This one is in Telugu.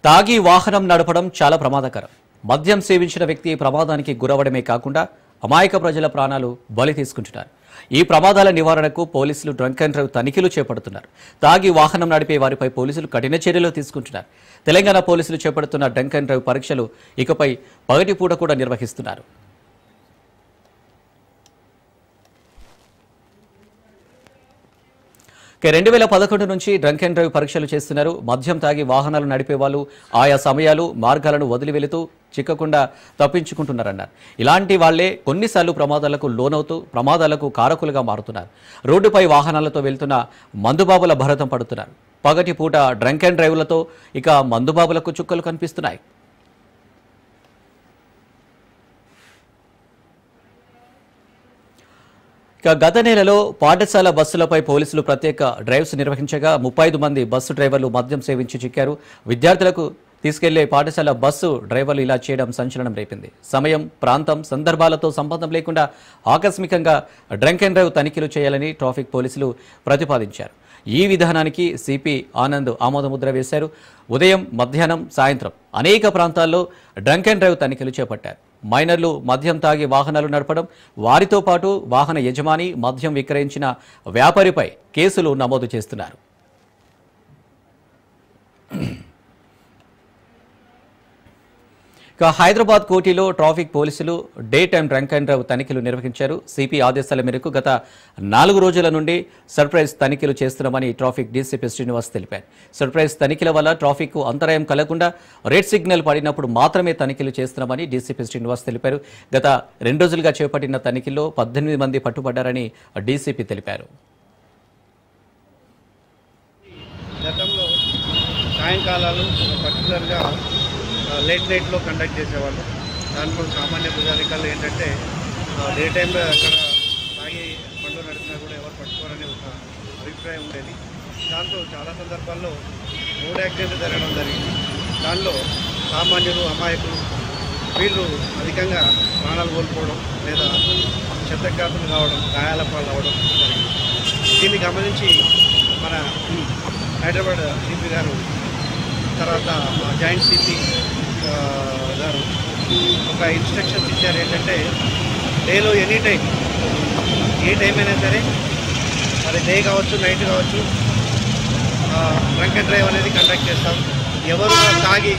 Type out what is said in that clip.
తాగి వాహనం నడపడం చాలా ప్రమాదకరం. మద్యం సేవించిన వ్యక్తి ప్రమాదానికి గురవడమే కాకుండా అమాయక ప్రజల ప్రాణాలు బలి తీసుకుంటున్నారు. ఈ ప్రమాదాల నివారణకు పోలీసులు డ్రంక్ అండ్ డ్రైవ్ తనిఖీలు చేపడుతున్నారు. తాగి వాహనం నడిపే వారిపై పోలీసులు కఠిన చర్యలు తీసుకుంటున్నారు. తెలంగాణ పోలీసులు చేపడుతున్న డ్రంక్ అండ్ డ్రైవ్ పరీక్షలు ఇకపై పగటిపూట కూడా నిర్వహిస్తున్నారు. 2011 నుంచి డ్రంక్ అండ్ డ్రైవ్ పరీక్షలు చేస్తున్నారు. మద్యం తాగి వాహనాలు నడిపే వాళ్ళు ఆయా సమయాలు మార్గాలను వదిలి వెళుతూ చిక్కకుండా తప్పించుకుంటున్నారన్నారు. ఇలాంటి వాళ్లే కొన్నిసార్లు ప్రమాదాలకు లోనవుతూ ప్రమాదాలకు కారకులుగా మారుతున్నారు. రోడ్డుపై వాహనాలతో వెళ్తున్న మందుబాబుల భరతం పడుతున్నారు. పగటి పూట డ్రంక్ అండ్ డ్రైవ్లతో ఇక మందుబాబులకు చుక్కలు కనిపిస్తున్నాయి. గత నెలలో పాఠశాల బస్సులపై పోలీసులు ప్రత్యేక డ్రైవ్స్ నిర్వహించగా 35 మంది బస్సు డ్రైవర్లు మద్యం సేవించి చిక్కారు. విద్యార్థులకు తీసుకెళ్లే పాఠశాల బస్సు డ్రైవర్లు ఇలా చేయడం సంచలనం రేపింది. సమయం, ప్రాంతం, సందర్భాలతో సంబంధం లేకుండా ఆకస్మికంగా డ్రంక్ అండ్ డ్రైవ్ తనిఖీలు చేయాలని ట్రాఫిక్ పోలీసులు ప్రతిపాదించారు. ఈ విధానానికి సిపి ఆనంద్ ఆమోదముద్ర వేశారు. ఉదయం, మధ్యాహ్నం, సాయంత్రం అనేక ప్రాంతాల్లో డ్రంక్ అండ్ డ్రైవ్ తనిఖీలు చేపట్టారు. మైనర్లు మద్యం తాగి వాహనాలు నడపడం, వారితో పాటు వాహన యజమాని మద్యం విక్రయించిన వ్యాపారిపై కేసులు నమోదు చేస్తున్నారు. హైదరాబాద్ కోటిలో ట్రాఫిక్ పోలీసులు day time drunk and drive తనిఖీలు నిర్వహించారు. సిపి ఆదేశాల మేరకు గత 4 రోజుల నుండి సర్ప్రైజ్ తనిఖీలు చేస్తున్నామని ట్రాఫిక్ డీసీపీ శ్రీనివాస్ తెలిపారు. సర్ప్రైజ్ తనిఖీల వల్ల ట్రాఫిక్ కు అంతరాయం కలగకుండా రెడ్ సిగ్నల్ పడినప్పుడు మాత్రమే తనిఖీలు చేస్తున్నామని డీసీపీ శ్రీనివాస్ తెలిపారు. గత 2 రోజులుగా చేపట్టిన తనిఖీల్లో 18 మంది పట్టుబడ్డారని డీసీపీ తెలిపారు. గతంలో సాయంకాలాలు పర్టికులర్గా లేట్ నైట్లో కండక్ట్ చేసేవాళ్ళు. దాంట్లో సామాన్య ప్రజానికాలు ఏంటంటే డే టైంలో అక్కడ తాగి బండ్లు నడిపినా కూడా ఎవరు పట్టుకోరనే ఒక అభిప్రాయం ఉండేది. దాంతో చాలా సందర్భాల్లో రోడ్ యాక్సిడెంట్ జరగడం జరిగింది. దానిలో సామాన్యులు, అమాయకులు వీళ్ళు అధికంగా ప్రాణాలు కోల్పోవడం లేదా క్షతగాతులు కావడం, గాయాల పాలు అవడం జరిగింది. దీన్ని గమనించి మన హైదరాబాద్ సిపి గారు, తర్వాత జాయింట్ సిపి గారు ఒక ఇన్స్ట్రక్షన్స్ ఇచ్చారు. ఏంటంటే డేలో ఎనీ టైం, ఏ టైం అయినా సరే, అది డే కావచ్చు, నైట్ కావచ్చు, డ్రంక్ అండ్ డ్రైవ్ అనేది కండక్ట్ చేస్తాం. ఎవరు తాగి